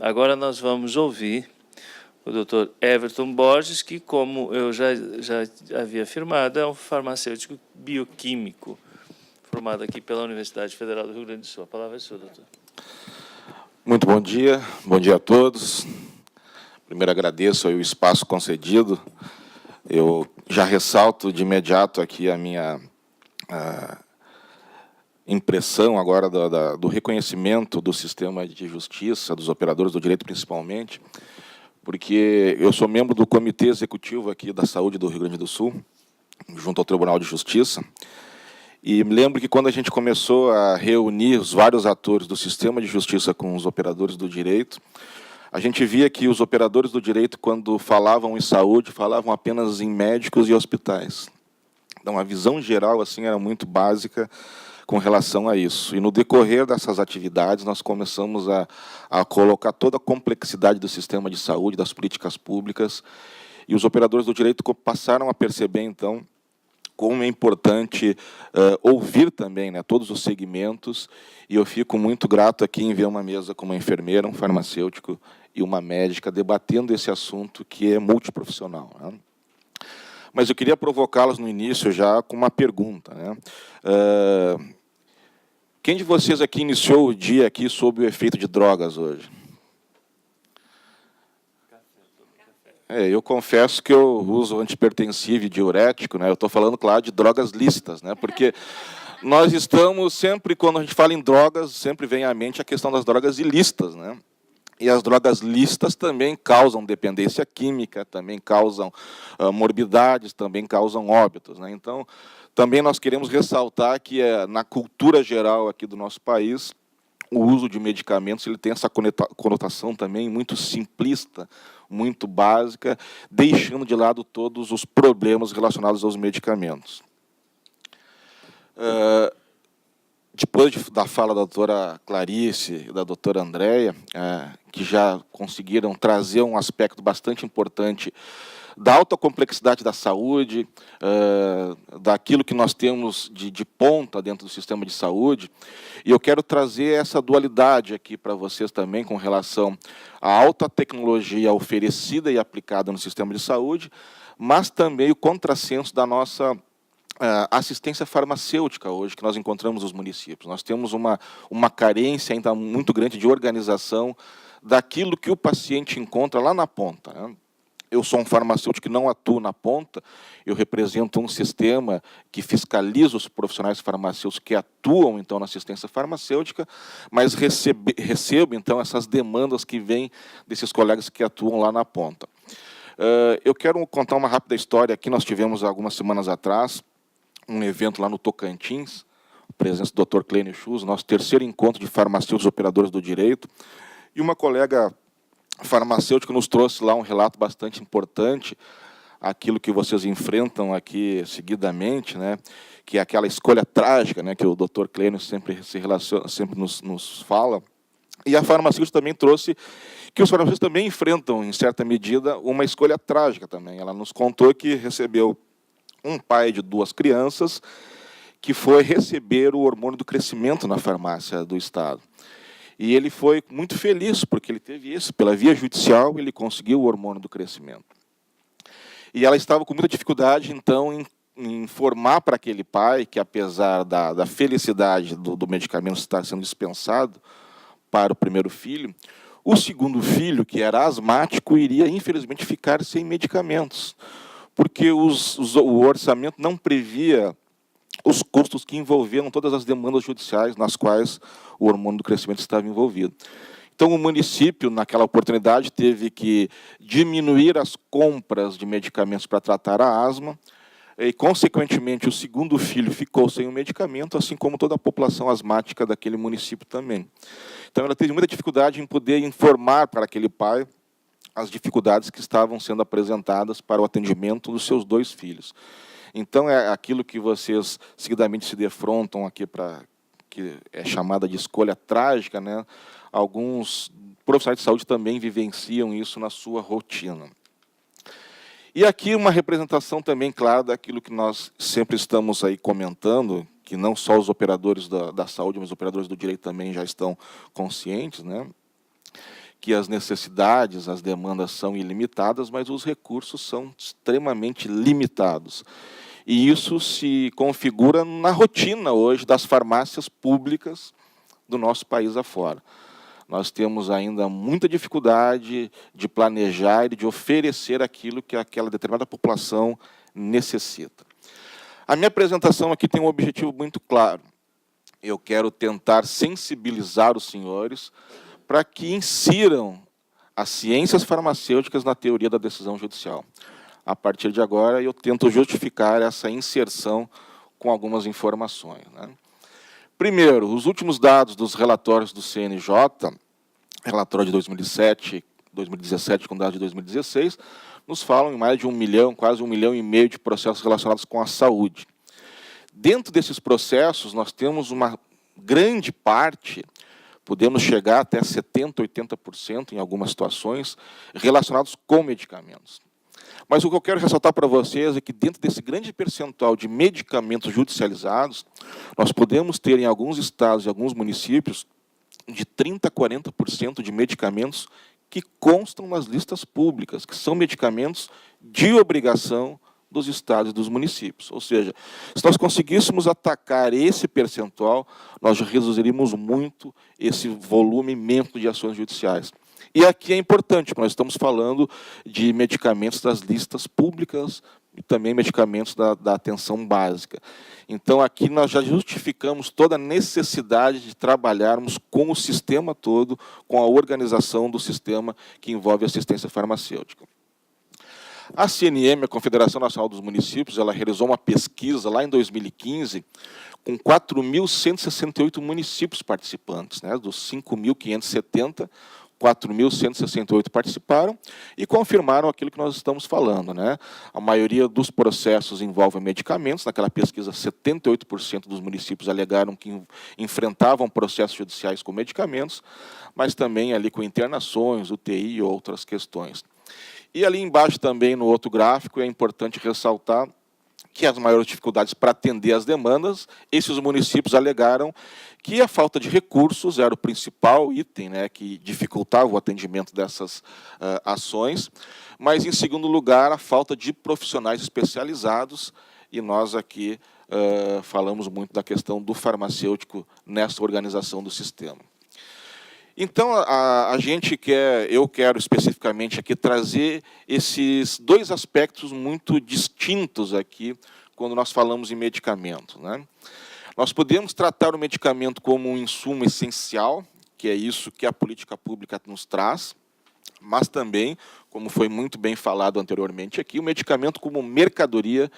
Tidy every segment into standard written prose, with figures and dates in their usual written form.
Agora nós vamos ouvir o Dr. Everton Borges, que, como eu já havia afirmado, é um farmacêutico bioquímico, formado aqui pela Universidade Federal do Rio Grande do Sul. A palavra é sua, doutor. Muito bom dia a todos. Primeiro agradeço aí o espaço concedido. Eu já ressalto de imediato aqui a minha impressão agora do reconhecimento do sistema de justiça, dos operadores do direito principalmente, porque eu sou membro do Comitê Executivo aqui da Saúde do Rio Grande do Sul, junto ao Tribunal de Justiça, e me lembro que quando a gente começou a reunir os vários atores do sistema de justiça com os operadores do direito, a gente via que os operadores do direito, quando falavam em saúde, falavam apenas em médicos e hospitais. Então, a visão geral assim era muito básica com relação a isso. E, no decorrer dessas atividades, nós começamos a colocar toda a complexidade do sistema de saúde, das políticas públicas, e os operadores do direito passaram a perceber, então, como é importante ouvir também, né, todos os segmentos, e eu fico muito grato aqui em ver uma mesa com uma enfermeira, um farmacêutico e uma médica debatendo esse assunto que é multiprofissional, né? Mas eu queria provocá-los no início já com uma pergunta, né? Quem de vocês aqui iniciou o dia aqui sob o efeito de drogas hoje? Eu confesso que eu uso antipertensivo e diurético, né? Eu estou falando, claro, de drogas lícitas, né? Porque nós estamos sempre, quando a gente fala em drogas, sempre vem à mente a questão das drogas ilícitas, né? E as drogas lícitas também causam dependência química, também causam morbidades, também causam óbitos, né? Então, também nós queremos ressaltar que na cultura geral aqui do nosso país, o uso de medicamentos ele tem essa conotação também muito simplista, muito básica, deixando de lado todos os problemas relacionados aos medicamentos. Depois da fala da doutora Clarice e da doutora Andréia, que já conseguiram trazer um aspecto bastante importante da alta complexidade da saúde, daquilo que nós temos de ponta dentro do sistema de saúde, e eu quero trazer essa dualidade aqui para vocês também com relação à alta tecnologia oferecida e aplicada no sistema de saúde, mas também o contrassenso da nossa assistência farmacêutica hoje que nós encontramos nos municípios. Nós temos uma carência ainda muito grande de organização daquilo que o paciente encontra lá na ponta, né? Eu sou um farmacêutico que não atuo na ponta, eu represento um sistema que fiscaliza os profissionais farmacêuticos que atuam, então, na assistência farmacêutica, mas recebo, então, essas demandas que vêm desses colegas que atuam lá na ponta. Eu quero contar uma rápida história aqui. Nós tivemos, algumas semanas atrás, um evento lá no Tocantins, a presença do Dr. Clênio Schulz, nosso terceiro encontro de farmacêuticos operadores do direito, e uma colega farmacêutica nos trouxe lá um relato bastante importante, aquilo que vocês enfrentam aqui seguidamente, né, que é aquela escolha trágica, né, que o Dr. Clênio sempre nos fala, e a farmacêutica também trouxe que os farmacêuticos também enfrentam, em certa medida, uma escolha trágica também. Ela nos contou que recebeu um pai de 2 crianças que foi receber o hormônio do crescimento na farmácia do Estado. E ele foi muito feliz, porque ele teve isso. Pela via judicial, ele conseguiu o hormônio do crescimento. E ela estava com muita dificuldade, então, em informar para aquele pai que, apesar da felicidade do medicamento estar sendo dispensado para o primeiro filho, o segundo filho, que era asmático, iria, infelizmente, ficar sem medicamentos, porque o orçamento não previa os custos que envolveram todas as demandas judiciais nas quais o hormônio do crescimento estava envolvido. Então, o município, naquela oportunidade, teve que diminuir as compras de medicamentos para tratar a asma, e, consequentemente, o segundo filho ficou sem o medicamento, assim como toda a população asmática daquele município também. Então, ela teve muita dificuldade em poder informar para aquele pai as dificuldades que estavam sendo apresentadas para o atendimento dos seus 2 filhos. Então, é aquilo que vocês seguidamente se defrontam aqui, que é chamada de escolha trágica, né? Alguns profissionais de saúde também vivenciam isso na sua rotina. E aqui uma representação também clara daquilo que nós sempre estamos aí comentando, que não só os operadores da saúde, mas os operadores do direito também já estão conscientes, né? que as necessidades, as demandas são ilimitadas, mas os recursos são extremamente limitados. E isso se configura na rotina hoje das farmácias públicas do nosso país afora. Nós temos ainda muita dificuldade de planejar e de oferecer aquilo que aquela determinada população necessita. A minha apresentação aqui tem um objetivo muito claro. Eu quero tentar sensibilizar os senhores para que insiram as ciências farmacêuticas na teoria da decisão judicial. A partir de agora, eu tento justificar essa inserção com algumas informações, né? Primeiro, os últimos dados dos relatórios do CNJ, relatório de 2017 com dados de 2016, nos falam em mais de 1 milhão, quase 1,5 milhão de processos relacionados com a saúde. Dentro desses processos, nós temos uma grande parte, podemos chegar até 70%, 80% em algumas situações, relacionados com medicamentos. Mas o que eu quero ressaltar para vocês é que dentro desse grande percentual de medicamentos judicializados, nós podemos ter em alguns estados e alguns municípios de 30% a 40% de medicamentos que constam nas listas públicas, que são medicamentos de obrigação dos estados e dos municípios. Ou seja, se nós conseguíssemos atacar esse percentual, nós reduziríamos muito esse volume imenso de ações judiciais. E aqui é importante, porque nós estamos falando de medicamentos das listas públicas e também medicamentos da atenção básica. Então, aqui nós já justificamos toda a necessidade de trabalharmos com o sistema todo, com a organização do sistema que envolve assistência farmacêutica. A CNM, a Confederação Nacional dos Municípios, ela realizou uma pesquisa lá em 2015 com 4.168 municípios participantes, né, dos 5.570, 4.168 participaram e confirmaram aquilo que nós estamos falando, né? A maioria dos processos envolve medicamentos. Naquela pesquisa, 78% dos municípios alegaram que enfrentavam processos judiciais com medicamentos, mas também ali com internações, UTI e outras questões. E ali embaixo também, no outro gráfico, é importante ressaltar que as maiores dificuldades para atender as demandas, esses municípios alegaram que a falta de recursos era o principal item, né, que dificultava o atendimento dessas ações, mas, em segundo lugar, a falta de profissionais especializados, e nós aqui falamos muito da questão do farmacêutico nessa organização do sistema. Então, eu quero especificamente aqui trazer esses dois aspectos muito distintos aqui quando nós falamos em medicamento, né? Nós podemos tratar o medicamento como um insumo essencial, que é isso que a política pública nos traz, mas também, como foi muito bem falado anteriormente aqui, o medicamento como mercadoria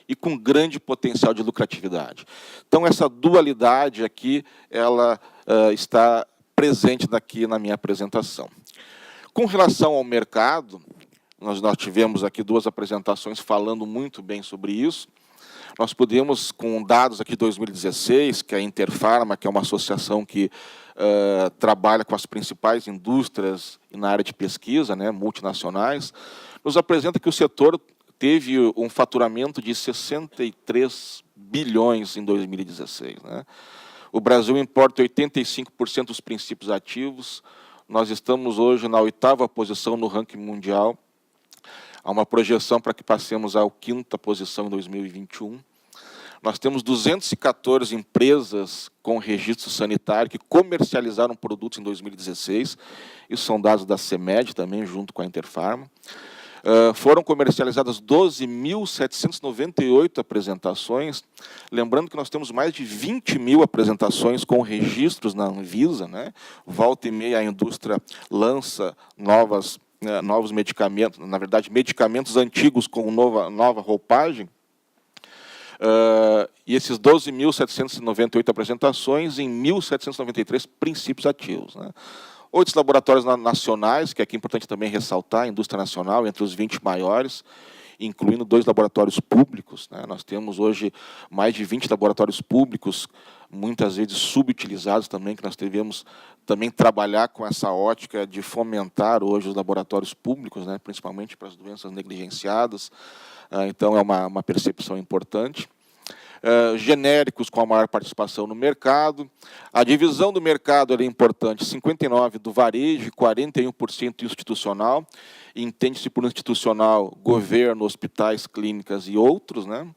e com grande potencial de lucratividade. Então, essa dualidade aqui, ela está presente daqui na minha apresentação. Com relação ao mercado, nós tivemos aqui 2 apresentações falando muito bem sobre isso. Nós podemos, com dados aqui de 2016, que é a Interfarma, que é uma associação que trabalha com as principais indústrias na área de pesquisa, né, multinacionais, nos apresenta que o setor teve um faturamento de 63 bilhões em 2016, né? O Brasil importa 85% dos princípios ativos. Nós estamos hoje na 8ª posição no ranking mundial. Há uma projeção para que passemos à 5ª posição em 2021. Nós temos 214 empresas com registro sanitário que comercializaram produtos em 2016. Isso são dados da CEMED também, junto com a Interfarma. Foram comercializadas 12.798 apresentações, lembrando que nós temos mais de 20 mil apresentações com registros na Anvisa, né? Volta e meia a indústria lança novos medicamentos, na verdade, medicamentos antigos com nova roupagem. E esses 12.798 apresentações em 1.793 princípios ativos, né? Outros laboratórios nacionais, que aqui é importante também ressaltar, a indústria nacional, entre os 20 maiores, incluindo 2 laboratórios públicos, né? Nós temos hoje mais de 20 laboratórios públicos, muitas vezes subutilizados também, que nós devemos também trabalhar com essa ótica de fomentar hoje os laboratórios públicos, né? Principalmente para as doenças negligenciadas. Então, é uma percepção importante. genéricos com a maior participação no mercado. A divisão do mercado é importante, 59% do varejo e 41% institucional. Entende-se por institucional governo, hospitais, clínicas e outros, né?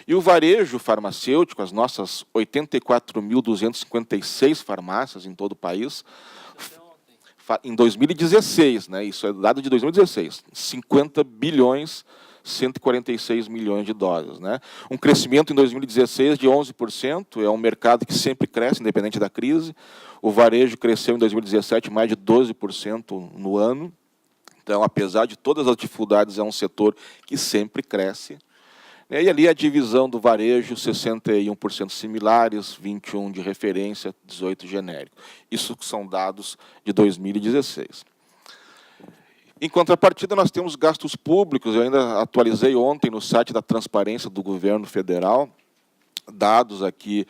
E o varejo farmacêutico, as nossas 84.256 farmácias em todo o país, em 2016, né, isso é dado de 2016, 50 bilhões, 146 milhões de dólares. Né? Um crescimento em 2016 de 11%, é um mercado que sempre cresce, independente da crise. O varejo cresceu em 2017 mais de 12% no ano. Então, apesar de todas as dificuldades, é um setor que sempre cresce. E ali a divisão do varejo, 61% similares, 21% de referência, 18% genérico. Isso são dados de 2016. Em contrapartida, nós temos gastos públicos. Eu ainda atualizei ontem no site da Transparência do Governo Federal, dados aqui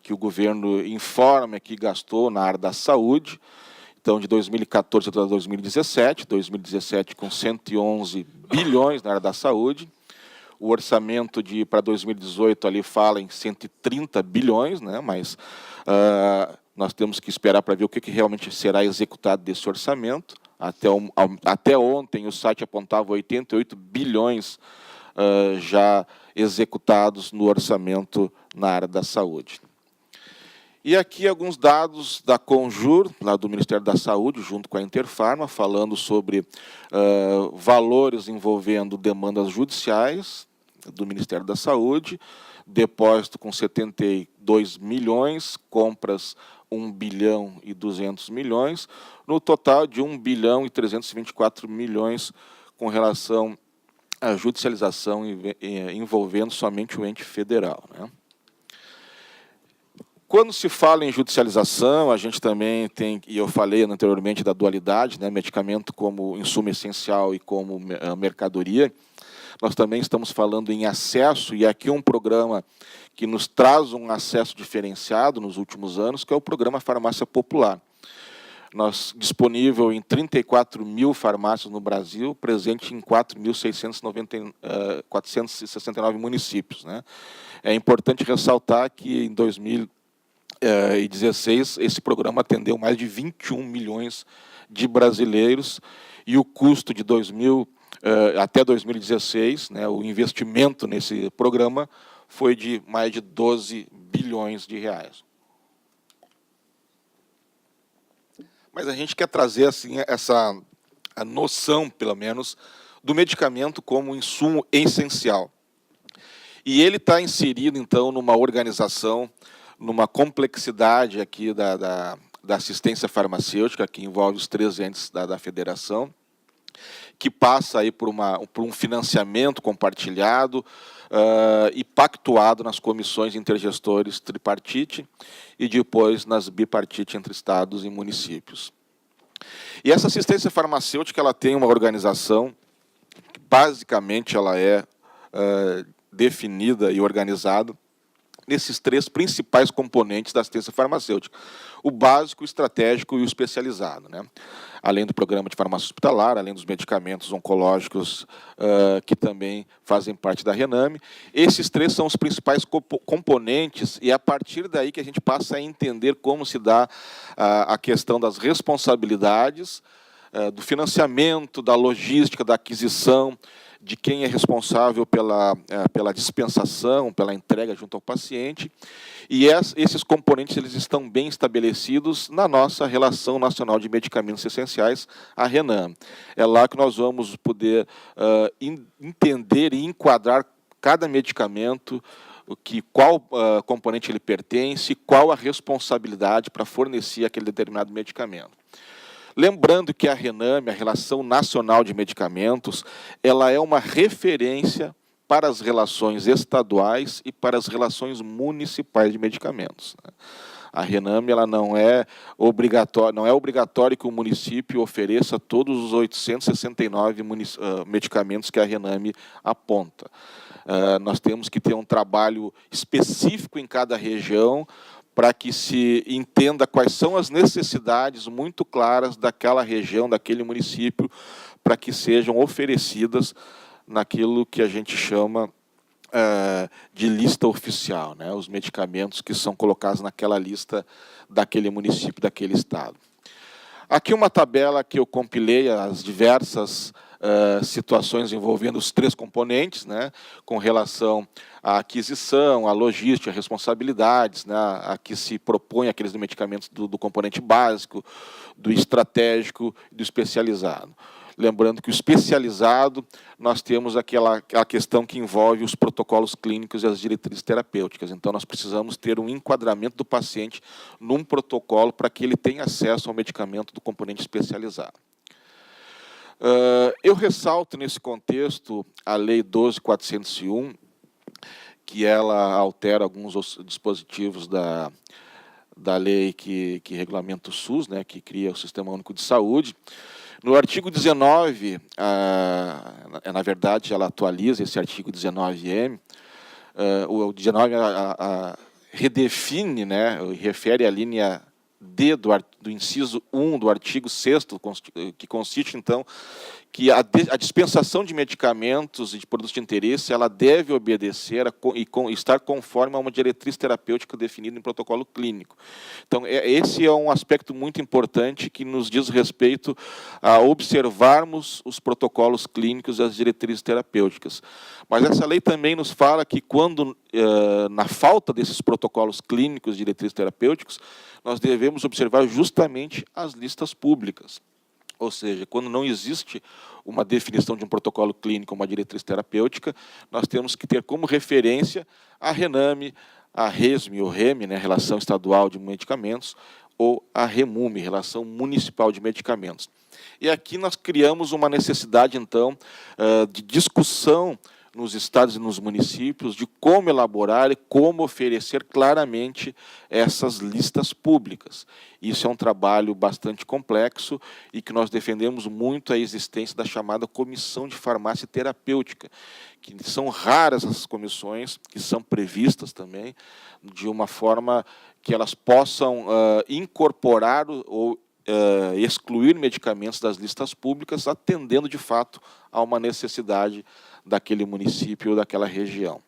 que o governo informa que gastou na área da saúde. Então, de 2014 até 2017 com 111 bilhões na área da saúde. O orçamento para 2018 ali fala em 130 bilhões, né? Mas nós temos que esperar para ver o que realmente será executado desse orçamento. Até ontem o site apontava 88 bilhões já executados no orçamento na área da saúde. E aqui alguns dados da Conjur, lá do Ministério da Saúde, junto com a Interfarma, falando sobre valores envolvendo demandas judiciais do Ministério da Saúde, depósito com 72 milhões, compras 1 bilhão e 200 milhões, no total de 1 bilhão e 324 milhões com relação à judicialização envolvendo somente o ente federal, né? Quando se fala em judicialização, a gente também tem, e eu falei anteriormente da dualidade, né, medicamento como insumo essencial e como mercadoria, nós também estamos falando em acesso, e aqui um programa que nos traz um acesso diferenciado nos últimos anos, que é o programa Farmácia Popular. Nós disponível em 34 mil farmácias no Brasil, presente em 4.669 municípios. Né? É importante ressaltar que em 2016, esse programa atendeu mais de 21 milhões de brasileiros e o custo de até 2016, né, o investimento nesse programa foi de mais de 12 bilhões de reais. Mas a gente quer trazer assim, a noção, pelo menos, do medicamento como insumo essencial. E ele está inserido, então, numa organização, numa complexidade aqui da assistência farmacêutica, que envolve os 3 entes da federação, que passa aí por um financiamento compartilhado e pactuado nas comissões intergestores tripartite e depois nas bipartite entre estados e municípios. E essa assistência farmacêutica ela tem uma organização que basicamente ela é definida e organizada nesses 3 principais componentes da assistência farmacêutica: o básico, o estratégico e o especializado, né? Além do programa de farmácia hospitalar, além dos medicamentos oncológicos que também fazem parte da Rename. Esses 3 são os principais componentes e é a partir daí que a gente passa a entender como se dá a questão das responsabilidades, do financiamento, da logística, da aquisição, de quem é responsável pela dispensação, pela entrega junto ao paciente. E esses componentes eles estão bem estabelecidos na nossa Relação Nacional de Medicamentos Essenciais, a Rename. É lá que nós vamos poder entender e enquadrar cada medicamento, qual componente ele pertence, qual a responsabilidade para fornecer aquele determinado medicamento. Lembrando que a Rename, a Relação Nacional de Medicamentos, ela é uma referência para as relações estaduais e para as relações municipais de medicamentos. A Rename ela não é obrigatório que o município ofereça todos os 869 medicamentos que a Rename aponta. Nós temos que ter um trabalho específico em cada região para que se entenda quais são as necessidades muito claras daquela região, daquele município, para que sejam oferecidas naquilo que a gente chama de lista oficial, né, os medicamentos que são colocados naquela lista daquele município, daquele estado. Aqui uma tabela que eu compilei as diversas situações envolvendo os 3 componentes, né, com relação à aquisição, à logística, à responsabilidades, né, a que se propõe aqueles medicamentos do componente básico, do estratégico e do especializado. Lembrando que o especializado, nós temos a questão que envolve os protocolos clínicos e as diretrizes terapêuticas. Então, nós precisamos ter um enquadramento do paciente num protocolo para que ele tenha acesso ao medicamento do componente especializado. Eu ressalto, nesse contexto, a Lei 12.401, que ela altera alguns dispositivos da lei que regulamenta o SUS, né, que cria o Sistema Único de Saúde. No artigo 19, na verdade, ela atualiza esse artigo 19M. O 19 redefine, né, refere à linha D do inciso 1 do artigo 6º, que consiste, então, que a dispensação de medicamentos e de produtos de interesse, ela deve obedecer e estar conforme a uma diretriz terapêutica definida em protocolo clínico. Então, esse é um aspecto muito importante que nos diz respeito a observarmos os protocolos clínicos e as diretrizes terapêuticas. Mas essa lei também nos fala que quando, na falta desses protocolos clínicos e diretrizes terapêuticos, nós devemos observar justamente as listas públicas. Ou seja, quando não existe uma definição de um protocolo clínico, uma diretriz terapêutica, nós temos que ter como referência a RENAME, a RESME, ou REME, né, Relação Estadual de Medicamentos, ou a REMUME, Relação Municipal de Medicamentos. E aqui nós criamos uma necessidade, então, de discussão nos estados e nos municípios, de como elaborar e como oferecer claramente essas listas públicas. Isso é um trabalho bastante complexo e que nós defendemos muito a existência da chamada Comissão de Farmácia Terapêutica, que são raras as comissões, que são previstas também, de uma forma que elas possam incorporar ou excluir medicamentos das listas públicas, atendendo, de fato, a uma necessidade daquele município ou daquela região.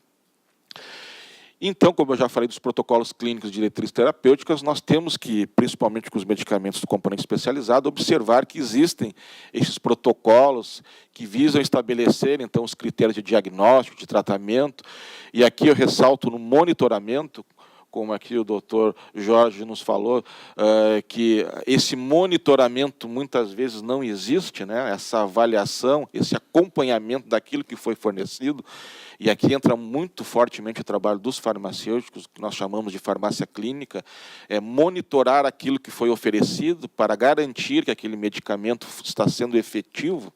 Então, como eu já falei dos protocolos clínicos e diretrizes terapêuticas, nós temos que, principalmente com os medicamentos do componente especializado, observar que existem esses protocolos que visam estabelecer, então, os critérios de diagnóstico, de tratamento, e aqui eu ressalto no monitoramento, como aqui o doutor Jorge nos falou, que esse monitoramento muitas vezes não existe, né? Essa avaliação, esse acompanhamento daquilo que foi fornecido, e aqui entra muito fortemente o trabalho dos farmacêuticos, que nós chamamos de farmácia clínica, é monitorar aquilo que foi oferecido para garantir que aquele medicamento está sendo efetivo.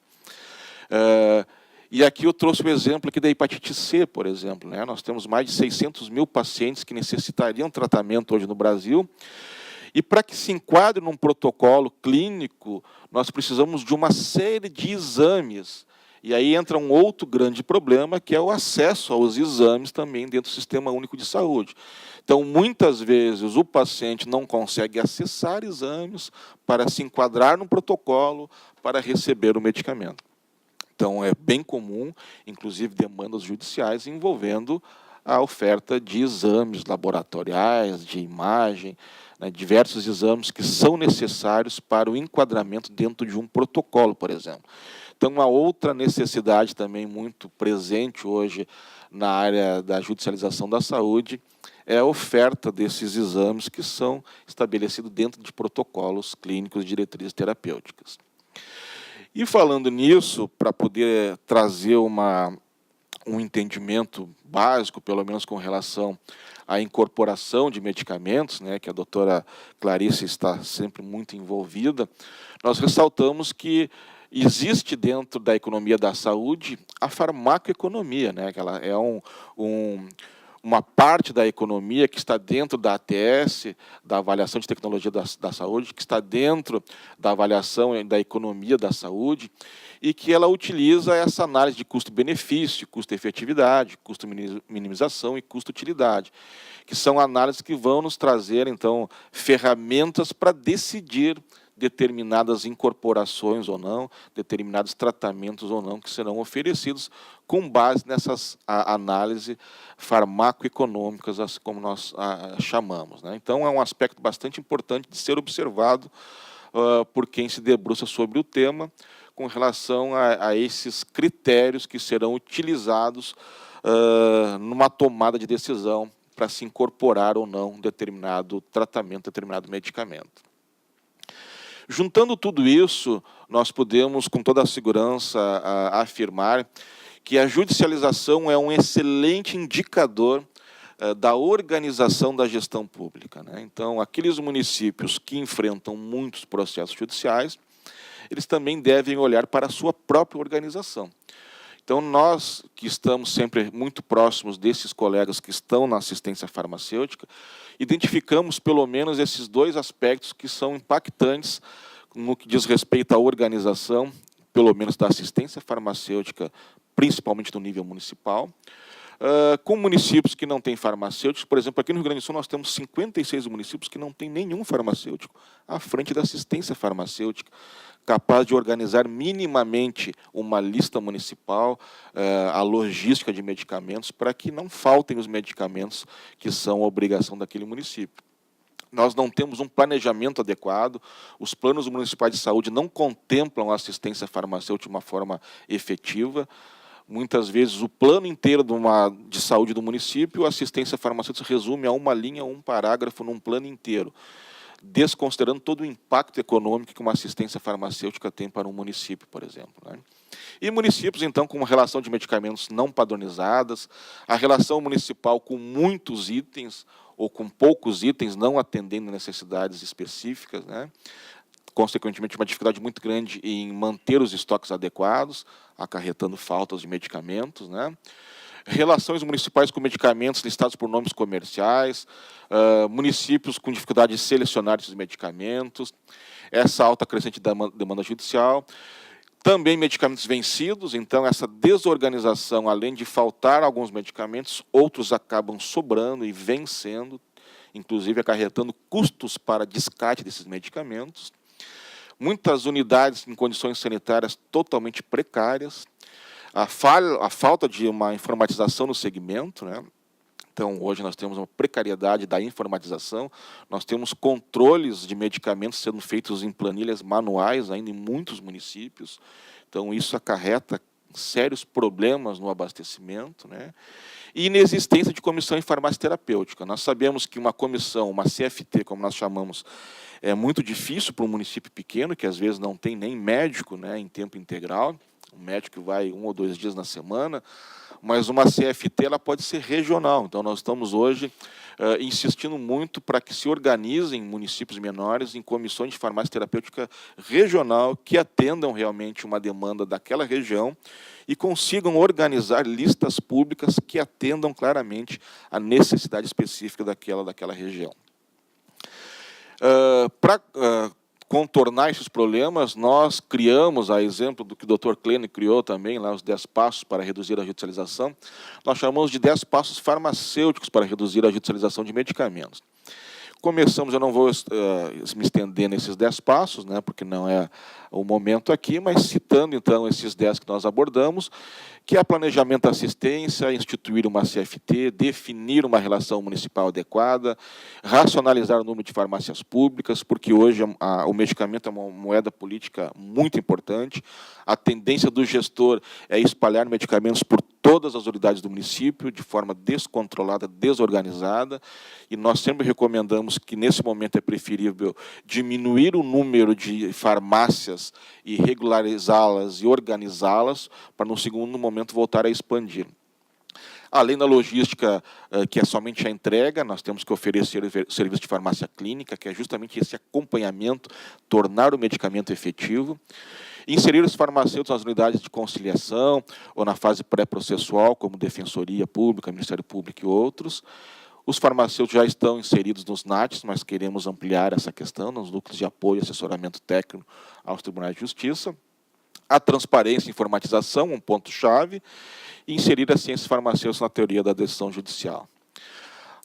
E aqui eu trouxe o exemplo aqui da hepatite C, por exemplo, né? Nós temos mais de 600 mil pacientes que necessitariam tratamento hoje no Brasil, e para que se enquadre num protocolo clínico, nós precisamos de uma série de exames. E aí entra um outro grande problema, que é o acesso aos exames também dentro do Sistema Único de Saúde. Então, muitas vezes, o paciente não consegue acessar exames para se enquadrar no protocolo para receber o medicamento. Então, é bem comum, inclusive, demandas judiciais envolvendo a oferta de exames laboratoriais, de imagem, né, diversos exames que são necessários para o enquadramento dentro de um protocolo, por exemplo. Então, uma outra necessidade também muito presente hoje na área da judicialização da saúde é a oferta desses exames que são estabelecidos dentro de protocolos clínicos e diretrizes terapêuticas. E falando nisso, para poder trazer um entendimento básico, pelo menos com relação à incorporação de medicamentos, né, que a doutora Clarice está sempre muito envolvida, nós ressaltamos que existe dentro da economia da saúde a farmacoeconomia, né, que ela é uma parte da economia que está dentro da ATS, da avaliação de tecnologia da saúde, que está dentro da avaliação da economia da saúde, e que ela utiliza essa análise de custo-benefício, custo-efetividade, custo-minimização e custo-utilidade, que são análises que vão nos trazer, então, ferramentas para decidir determinadas incorporações ou não, determinados tratamentos ou não que serão oferecidos com base nessas análises farmacoeconômicas, assim como nós chamamos, né? Então, é um aspecto bastante importante de ser observado por quem se debruça sobre o tema, com relação a esses critérios que serão utilizados numa tomada de decisão para se incorporar ou não um determinado tratamento, determinado medicamento. Juntando tudo isso, nós podemos, com toda a segurança, afirmar que a judicialização é um excelente indicador da organização da gestão pública, né? Então, aqueles municípios que enfrentam muitos processos judiciais, eles também devem olhar para a sua própria organização. Então, nós que estamos sempre muito próximos desses colegas que estão na assistência farmacêutica, identificamos pelo menos esses dois aspectos que são impactantes no que diz respeito à organização, pelo menos da assistência farmacêutica, principalmente no nível municipal, com municípios que não têm farmacêuticos. Por exemplo, aqui no Rio Grande do Sul nós temos 56 municípios que não têm nenhum farmacêutico à frente da assistência farmacêutica, capaz de organizar minimamente uma lista municipal, a logística de medicamentos, para que não faltem os medicamentos que são a obrigação daquele município. Nós não temos um planejamento adequado, os planos municipais de saúde não contemplam a assistência farmacêutica de uma forma efetiva. Muitas vezes, o plano inteiro de saúde do município, a assistência farmacêutica se resume a uma linha ou um parágrafo num plano inteiro, desconsiderando todo o impacto econômico que uma assistência farmacêutica tem para um município, por exemplo, né? E municípios, então, com uma relação de medicamentos não padronizadas, a relação municipal com muitos itens ou com poucos itens, não atendendo necessidades específicas, né? Consequentemente, uma dificuldade muito grande em manter os estoques adequados, acarretando faltas de medicamentos, né? Relações municipais com medicamentos listados por nomes comerciais, municípios com dificuldade de selecionar esses medicamentos, essa alta crescente demanda judicial, também medicamentos vencidos. Então, essa desorganização, além de faltar alguns medicamentos, outros acabam sobrando e vencendo, inclusive acarretando custos para descarte desses medicamentos. Muitas unidades em condições sanitárias totalmente precárias, a falta de uma informatização no segmento, né? Então, hoje nós temos uma precariedade da informatização, nós temos controles de medicamentos sendo feitos em planilhas manuais ainda em muitos municípios. Então, isso acarreta sérios problemas no abastecimento, né? E inexistência de comissão em farmácia terapêutica. Nós sabemos que uma comissão, uma CFT, como nós chamamos, é muito difícil para um município pequeno, que às vezes não tem nem médico, né, em tempo integral. O médico vai 1 ou 2 dias na semana, mas uma CFT ela pode ser regional. Então, nós estamos hoje insistindo muito para que se organizem municípios menores em comissões de farmácia terapêutica regional que atendam realmente uma demanda daquela região e consigam organizar listas públicas que atendam claramente a necessidade específica daquela região. Para contornar esses problemas, nós criamos, a exemplo do que o Dr. Kleene criou também, lá os 10 passos para reduzir a judicialização, nós chamamos de 10 passos farmacêuticos para reduzir a judicialização de medicamentos. Começamos, eu não vou me estender nesses 10 passos, né, porque não é o momento aqui, mas citando, então, esses 10 que nós abordamos, que é planejamento da assistência, instituir uma CFT, definir uma relação municipal adequada, racionalizar o número de farmácias públicas, porque hoje o medicamento é uma moeda política muito importante, a tendência do gestor é espalhar medicamentos por todas as unidades do município, de forma descontrolada, desorganizada, e nós sempre recomendamos que, nesse momento, é preferível diminuir o número de farmácias e regularizá-las e organizá-las, para, no segundo momento, voltar a expandir. Além da logística, que é somente a entrega, nós temos que oferecer serviço de farmácia clínica, que é justamente esse acompanhamento, tornar o medicamento efetivo. Inserir os farmacêuticos nas unidades de conciliação ou na fase pré-processual, como Defensoria Pública, Ministério Público e outros. Os farmacêuticos já estão inseridos nos NATs, mas queremos ampliar essa questão, nos núcleos de apoio e assessoramento técnico aos tribunais de justiça. A transparência e informatização, um ponto-chave, e inserir as ciências farmacêuticas na teoria da decisão judicial.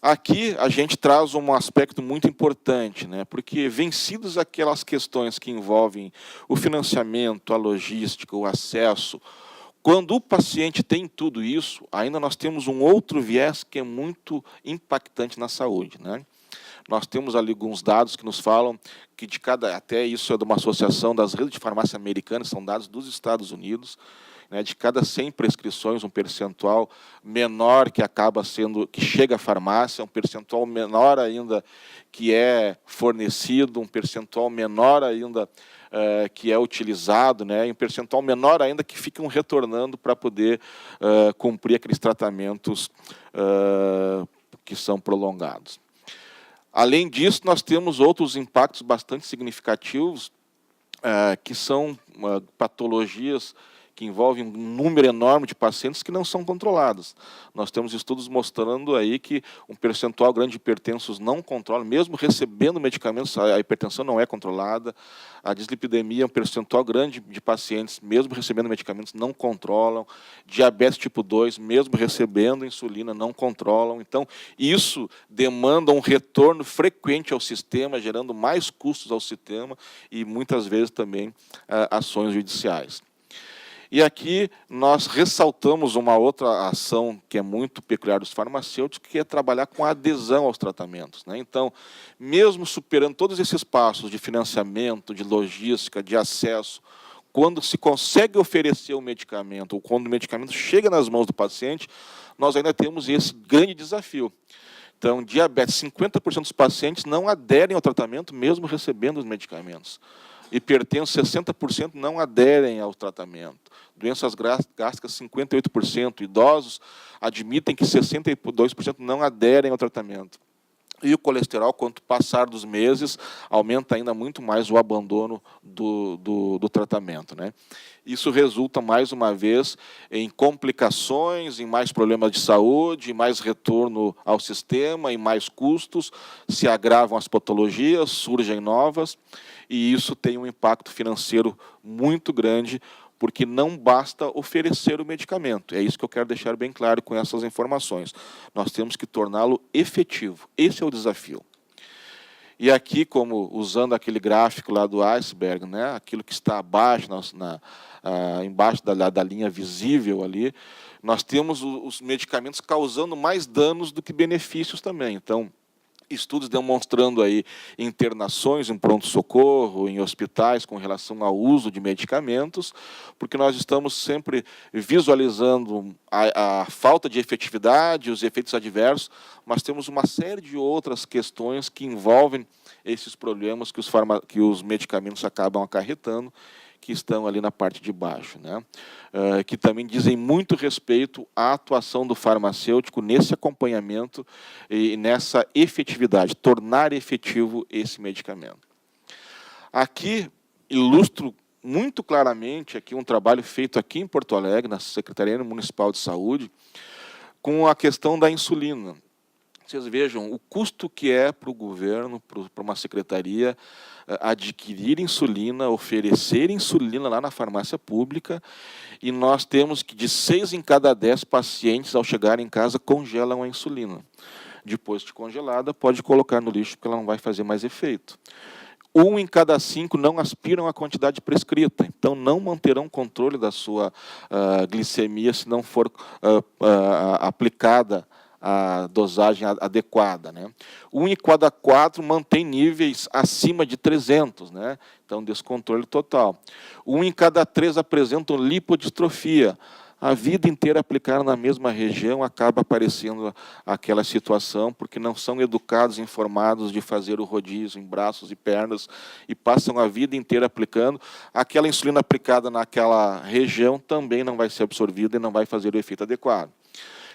Aqui a gente traz um aspecto muito importante, né? Porque vencidas aquelas questões que envolvem o financiamento, a logística, o acesso, quando o paciente tem tudo isso, ainda nós temos um outro viés que é muito impactante na saúde, né? Nós temos ali alguns dados que nos falam que até isso é de uma associação das redes de farmácia americanas, são dados dos Estados Unidos, né, de cada 100 prescrições, um percentual menor que chega à farmácia, um percentual menor ainda que é fornecido, um percentual menor ainda que é utilizado, né, e um percentual menor ainda que ficam retornando para poder cumprir aqueles tratamentos que são prolongados. Além disso, nós temos outros impactos bastante significativos, que são patologias que envolvem um número enorme de pacientes que não são controladas. Nós temos estudos mostrando aí que um percentual grande de hipertensos não controla, mesmo recebendo medicamentos, a hipertensão não é controlada. A dislipidemia, um percentual grande de pacientes, mesmo recebendo medicamentos, não controlam. Diabetes tipo 2, mesmo recebendo insulina, não controlam. Então, isso demanda um retorno frequente ao sistema, gerando mais custos ao sistema e, muitas vezes, também ações judiciais. E aqui nós ressaltamos uma outra ação que é muito peculiar dos farmacêuticos, que é trabalhar com a adesão aos tratamentos, né? Então, mesmo superando todos esses passos de financiamento, de logística, de acesso, quando se consegue oferecer o medicamento, ou quando o medicamento chega nas mãos do paciente, nós ainda temos esse grande desafio. Então, diabetes, 50% dos pacientes não aderem ao tratamento, mesmo recebendo os medicamentos. Hipertensos, 60% não aderem ao tratamento. Doenças gástricas, 58%. Idosos admitem que 62% não aderem ao tratamento. E o colesterol, quanto passar dos meses, aumenta ainda muito mais o abandono do tratamento, né? Isso resulta, mais uma vez, em complicações, em mais problemas de saúde, em mais retorno ao sistema, em mais custos, se agravam as patologias, surgem novas, e isso tem um impacto financeiro muito grande, porque não basta oferecer o medicamento. É isso que eu quero deixar bem claro com essas informações. Nós temos que torná-lo efetivo. Esse é o desafio. E aqui, como usando aquele gráfico lá do iceberg, né, aquilo que está abaixo, embaixo da linha visível ali, nós temos os medicamentos causando mais danos do que benefícios também. Então, estudos demonstrando aí internações em pronto-socorro, em hospitais, com relação ao uso de medicamentos, porque nós estamos sempre visualizando a falta de efetividade, os efeitos adversos, mas temos uma série de outras questões que envolvem esses problemas que os medicamentos acabam acarretando, que estão ali na parte de baixo, né? Que também dizem muito respeito à atuação do farmacêutico nesse acompanhamento e nessa efetividade, tornar efetivo esse medicamento. Aqui ilustro muito claramente aqui um trabalho feito aqui em Porto Alegre, na Secretaria Municipal de Saúde, com a questão da insulina. Vocês vejam o custo que é para o governo, para uma secretaria, adquirir insulina, oferecer insulina lá na farmácia pública, e nós temos que de 6 em cada 10 pacientes, ao chegar em casa, congelam a insulina. Depois de congelada, pode colocar no lixo, porque ela não vai fazer mais efeito. 1 em cada 5 não aspiram a quantidade prescrita, então não manterão controle da sua glicemia se não for aplicada a dosagem adequada, né? 1 em cada 4 mantém níveis acima de 300, né? Então, descontrole total. 1 em cada 3 apresentam lipodistrofia. A vida inteira aplicar na mesma região acaba aparecendo aquela situação, porque não são educados, informados de fazer o rodízio em braços e pernas, e passam a vida inteira aplicando. Aquela insulina aplicada naquela região também não vai ser absorvida e não vai fazer o efeito adequado.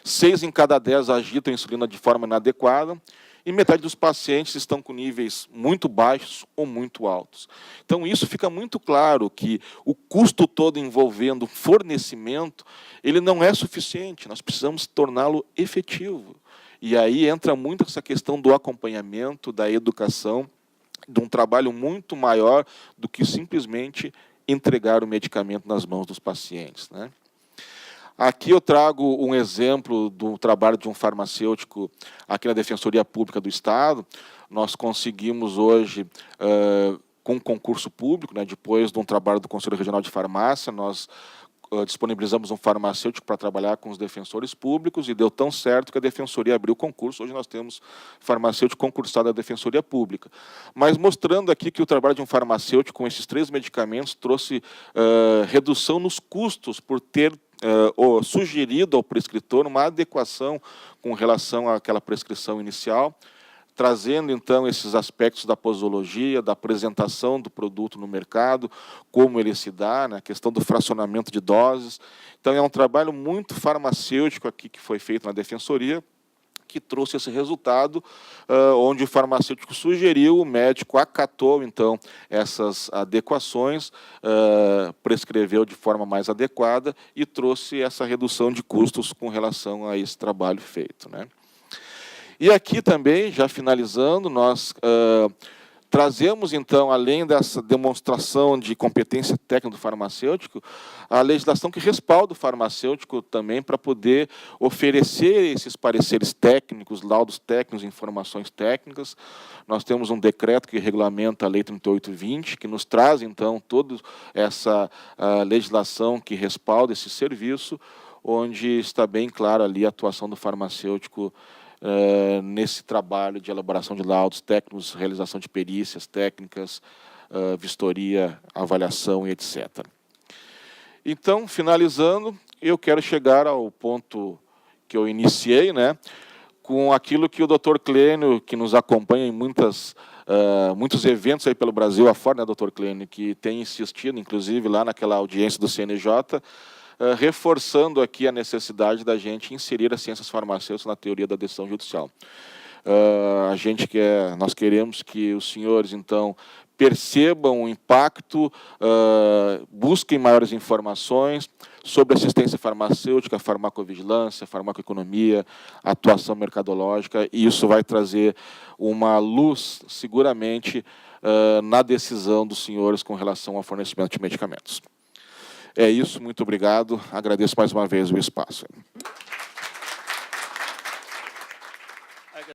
6 em cada 10 agitam a insulina de forma inadequada, e metade dos pacientes estão com níveis muito baixos ou muito altos. Então, isso fica muito claro que o custo todo envolvendo fornecimento, ele não é suficiente, nós precisamos torná-lo efetivo. E aí entra muito essa questão do acompanhamento, da educação, de um trabalho muito maior do que simplesmente entregar o medicamento nas mãos dos pacientes, né? Aqui eu trago um exemplo do trabalho de um farmacêutico aqui na Defensoria Pública do Estado. Nós conseguimos hoje, com um concurso público, né, depois de um trabalho do Conselho Regional de Farmácia, nós disponibilizamos um farmacêutico para trabalhar com os defensores públicos e deu tão certo que a Defensoria abriu o concurso. Hoje nós temos farmacêutico concursado da Defensoria Pública. Mas mostrando aqui que o trabalho de um farmacêutico com esses 3 medicamentos trouxe redução nos custos por ter sugerido ao prescritor uma adequação com relação àquela prescrição inicial, trazendo, então, esses aspectos da posologia, da apresentação do produto no mercado, como ele se dá, né, a questão do fracionamento de doses. Então, é um trabalho muito farmacêutico aqui que foi feito na Defensoria, que trouxe esse resultado, onde o farmacêutico sugeriu, o médico acatou, então, essas adequações, prescreveu de forma mais adequada e trouxe essa redução de custos com relação a esse trabalho feito, né? E aqui também, já finalizando, nós trazemos, então, além dessa demonstração de competência técnica do farmacêutico, a legislação que respalda o farmacêutico também para poder oferecer esses pareceres técnicos, laudos técnicos, informações técnicas. Nós temos um decreto que regulamenta a Lei 3820, que nos traz, então, toda essa legislação que respalda esse serviço, onde está bem clara ali a atuação do farmacêutico nesse trabalho de elaboração de laudos técnicos, realização de perícias técnicas, vistoria, avaliação e etc. Então, finalizando, eu quero chegar ao ponto que eu iniciei, né, com aquilo que o Dr. Clênio, que nos acompanha em muitos eventos aí pelo Brasil afora, né, Dr. Clênio, que tem insistido, inclusive, lá naquela audiência do CNJ, reforçando aqui a necessidade da gente inserir as ciências farmacêuticas na teoria da decisão judicial. Nós queremos que os senhores, então, percebam o impacto, busquem maiores informações sobre assistência farmacêutica, farmacovigilância, farmacoeconomia, atuação mercadológica, e isso vai trazer uma luz, seguramente, na decisão dos senhores com relação ao fornecimento de medicamentos. É isso, muito obrigado. Agradeço mais uma vez o espaço.